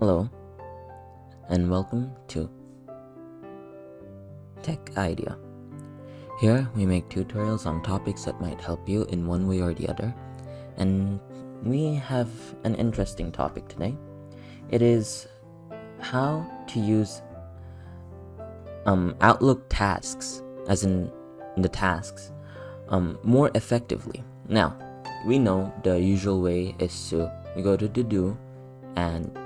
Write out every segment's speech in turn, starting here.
Hello, and welcome to Tech Idea. Here we make tutorials on topics that might help you in one way or the other, and we have an interesting topic today. It is how to use Outlook tasks, as in the tasks, more effectively. Now, we know the usual way is to we go to ToDo, and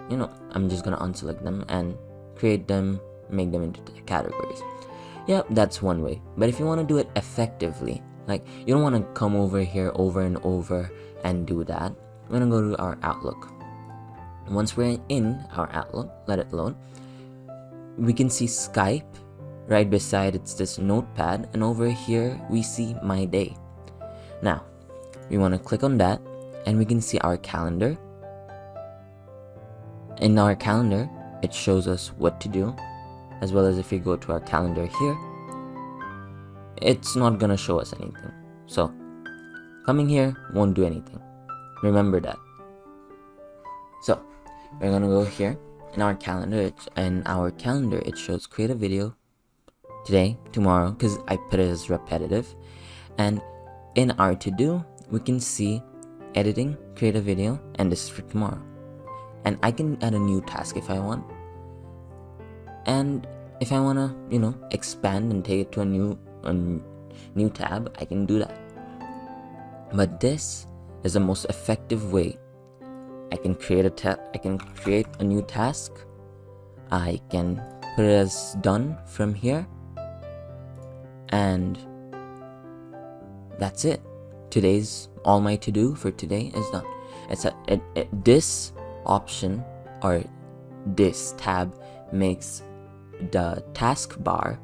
I'm just gonna unselect them and create them, make them into categories. Yeah, that's one way. But if you want to do it effectively, like you don't want to come over here over and over and do that, we're gonna go to our Outlook. Once we're in our Outlook, let it load. We can see Skype right beside it's this notepad, and over here we see my day. Now we want to click on that, and we can see our calendar. In our calendar, it shows us what to do, as well as if we go to our calendar here, it's not gonna show us anything. So coming here won't do anything. Remember that. So we're gonna go here in our calendar. It shows create a video today, tomorrow, because I put it as repetitive. And in our to-do, we can see editing, create a video, and this is for tomorrow. And I can add a new task if I want. And if I want to, expand and take it to a new tab, I can do that. But this is the most effective way. I can create a new task. I can put it as done from here. And that's it. All my to-do for today is done. This option or this tab makes the taskbar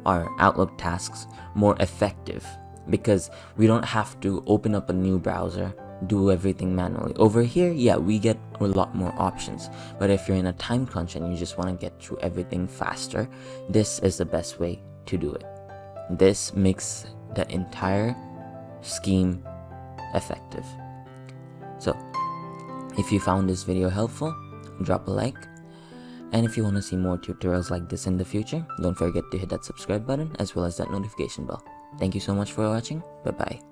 or Outlook tasks more effective, because we don't have to open up a new browser, do everything manually. Over here, yeah, we get a lot more options, but if you're in a time crunch and you just want to get through everything faster, this is the best way to do it. This makes the entire scheme effective. So if you found this video helpful, drop a like. And if you want to see more tutorials like this in the future, don't forget to hit that subscribe button as well as that notification bell. Thank you so much for watching. Bye bye.